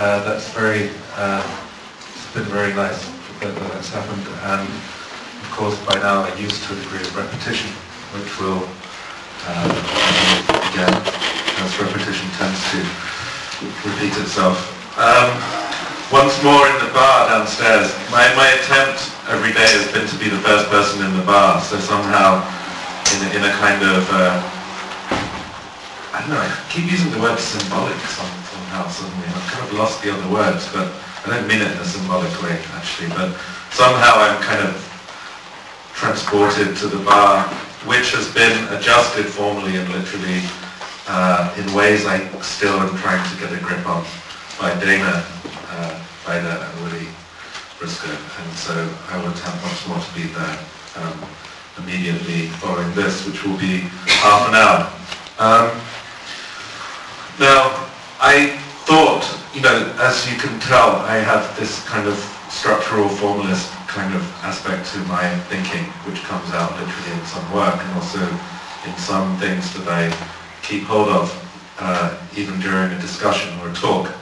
That's it's been very nice that that's happened, and of course by now I'm used to a degree of repetition, which will, again, as repetition tends to repeat itself. Once more in the bar downstairs. My attempt every day has been to be the first person in the bar, so somehow in a kind of, I don't know, I keep using the word symbolic somehow suddenly. I've kind of lost the other words, but I don't mean it in a symbolic way actually, but somehow I'm kind of transported to the bar, which has been adjusted formally and literally in ways I still am trying to get a grip on by Dana, Baida and Willie Briscoe, and so I would have much more to be there immediately following this, which will be half an hour. Now, I thought, as you can tell, I have this kind of structural formalist kind of aspect to my thinking, which comes out literally in some work and also in some things that I keep hold of, even during a discussion or a talk.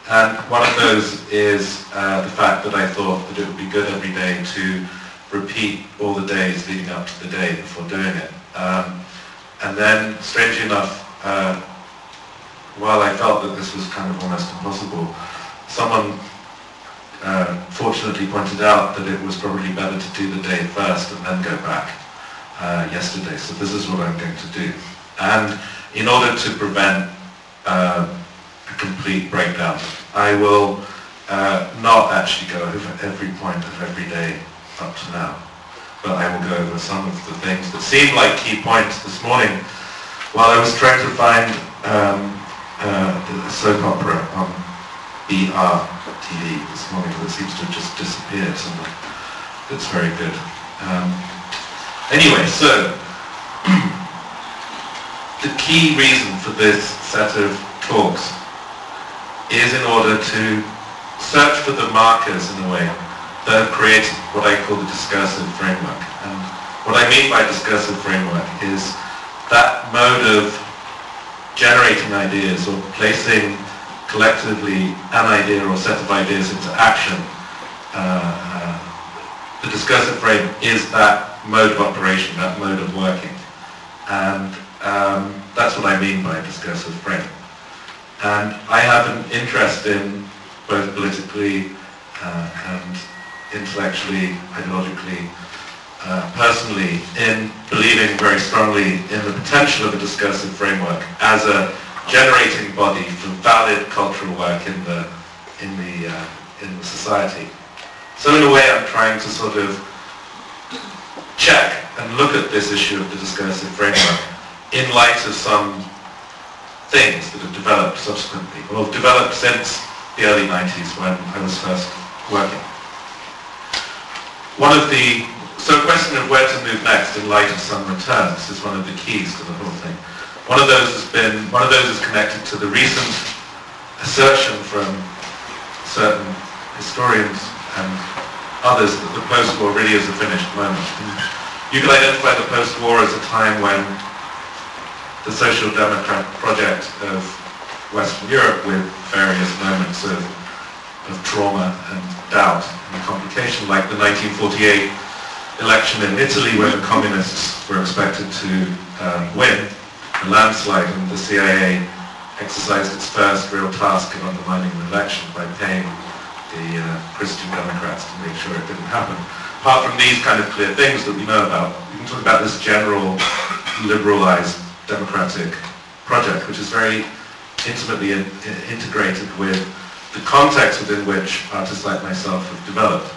And one of those is the fact that I thought that it would be good every day to repeat all the days leading up to the day before doing it. And then, strangely enough, while I felt that this was kind of almost impossible, someone fortunately pointed out that it was probably better to do the day first and then go back yesterday. So this is what I'm going to do. And in order to prevent a complete breakdown, I will not actually go over every point of every day up to now, but I will go over some of the things that seemed like key points this morning while I was trying to find the soap opera on BR TV this morning that seems to have just disappeared somewhere. That's very good. Anyway, so the key reason for this set of talks is in order to search for the markers, in a way, that have created what I call the discursive framework. And what I mean by discursive framework is that mode of generating ideas or placing collectively an idea or set of ideas into action. The discursive frame is that mode of operation, that mode of working. And that's what I mean by discursive frame. And I have an interest in, both politically and intellectually, ideologically, personally, in believing very strongly in the potential of a discursive framework as a generating body for valid cultural work in the society. So in a way, I'm trying to sort of check and look at this issue of the discursive framework in light of some things that have developed subsequently, or have developed since the early 90s when I was first working. So the question of where to move next in light of some returns is one of the keys to the whole thing. One of those is connected to the recent assertion from certain historians and others that the post-war really is a finished moment. And you can identify the post-war as a time when the social democrat project of Western Europe, with various moments of trauma and doubt and complication, like the 1948 election in Italy where the communists were expected to win a landslide, and the CIA exercised its first real task of undermining the election by paying the Christian Democrats to make sure it didn't happen. Apart from these kind of clear things that we know about, we can talk about this general liberalized democratic project, which is very intimately integrated with the context within which artists like myself have developed.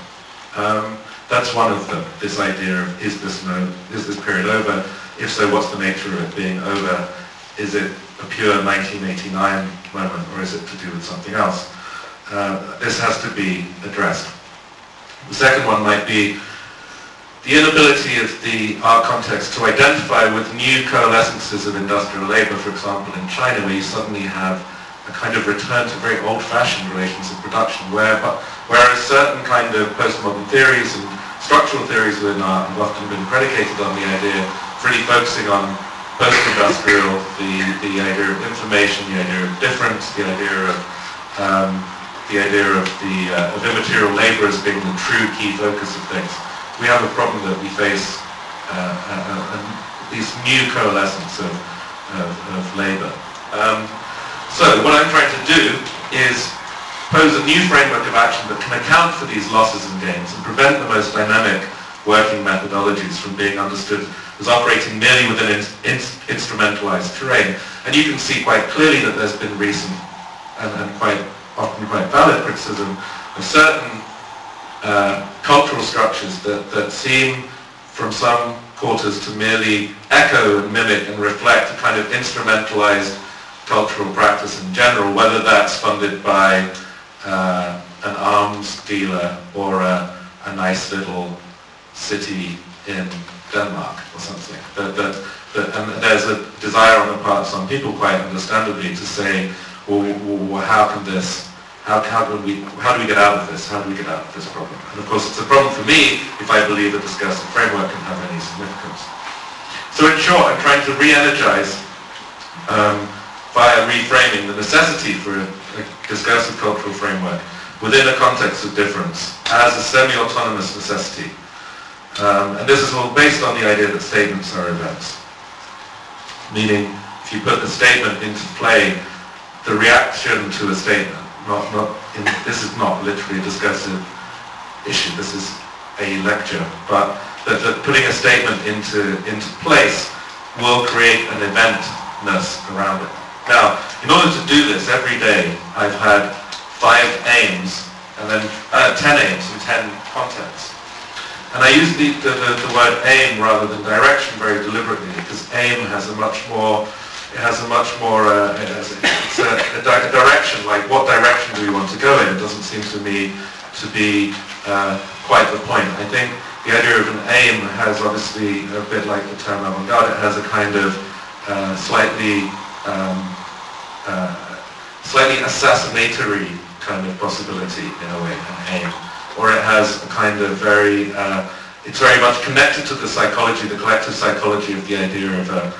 That's one of them, this idea of is this period over? If so, what's the nature of it being over? Is it a pure 1989 moment, or is it to do with something else? This has to be addressed. The second one might be the inability of the art context to identify with new coalescences of industrial labor, for example, in China, where you suddenly have a kind of return to very old-fashioned relations of production, whereas certain kind of postmodern theories and structural theories within art have often been predicated on the idea of really focusing on post-industrial, the idea of information, the idea of difference, the idea of the idea of immaterial labour as being the true key focus of things, we have a problem that we face these new coalescence of labour. So what I'm trying to do is pose a new framework of action that can account for these losses and gains and prevent the most dynamic working methodologies from being understood as operating merely within instrumentalized terrain. And you can see quite clearly that there's been recent and quite often quite valid criticism of certain cultural structures that seem from some quarters to merely echo and mimic and reflect a kind of instrumentalized cultural practice in general, whether that's funded by an arms dealer or a nice little city in Denmark or something. And there's a desire on the part of some people, quite understandably, to say, well, how do we get out of this? How do we get out of this problem? And of course, it's a problem for me if I believe a discursive framework can have any significance. So in short, I'm trying to re-energize via reframing the necessity for a discursive cultural framework within a context of difference as a semi-autonomous necessity. And this is all based on the idea that statements are events. Meaning, if you put the statement into play, the reaction to a statement, this is not literally a discursive issue, this is a lecture, but that putting a statement into place will create an eventness around it. Now, in order to do this, every day I've had 5 aims and then 10 aims and 10 contents. And I use the word aim rather than direction very deliberately, because aim has a much more, it's a direction, like what direction do we want to go in? It doesn't seem to me to be quite the point. I think the idea of an aim has obviously, a bit like the term avant-garde, it has a kind of slightly assassinatory kind of possibility in a way, an aim. Or it has a kind of it's very much connected to the psychology, the collective psychology of the idea of a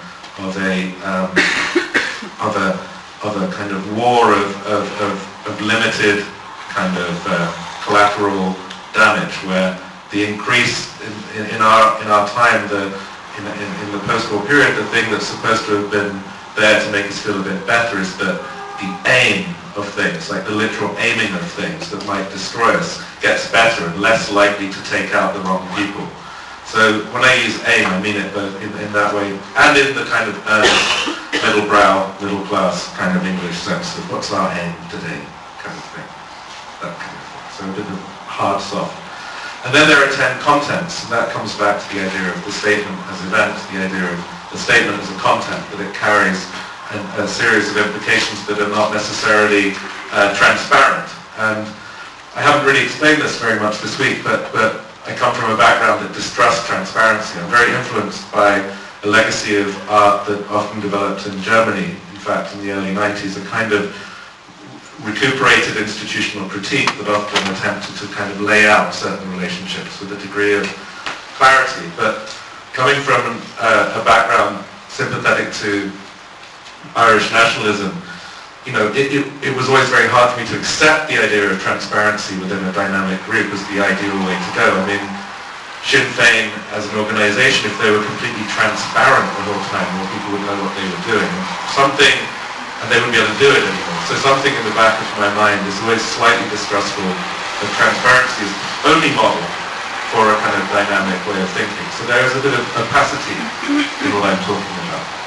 kind of war of limited kind of collateral damage, where the increase in our time, in the post-war period, the thing that's supposed to have been there to make us feel a bit better is that the aim of things, like the literal aiming of things that might destroy us, gets better and less likely to take out the wrong people. So when I use aim, I mean it both in that way and in the kind of earnest, middle-brow, middle-class kind of English sense of what's our aim today kind of thing. That kind of thing. So a bit of hard, soft. And then there are 10 contents, and that comes back to the idea of the statement as event, the idea of the statement as a content, that it carries a series of implications that are not necessarily transparent. And I haven't really explained this very much this week, but I come from a background that distrusts transparency. I'm very influenced by a legacy of art that often developed in Germany, in fact in the early 90s, a kind of recuperated institutional critique that often attempted to kind of lay out certain relationships with a degree of clarity. But coming from a background sympathetic to Irish nationalism, it was always very hard for me to accept the idea of transparency within a dynamic group as the ideal way to go. I mean, Sinn Féin as an organisation, if they were completely transparent the whole time, more people would know what they were doing. And they wouldn't be able to do it anymore. So something in the back of my mind is always slightly distrustful of transparency as the only model for a kind of dynamic way of thinking. So there is a bit of opacity in what I'm talking about.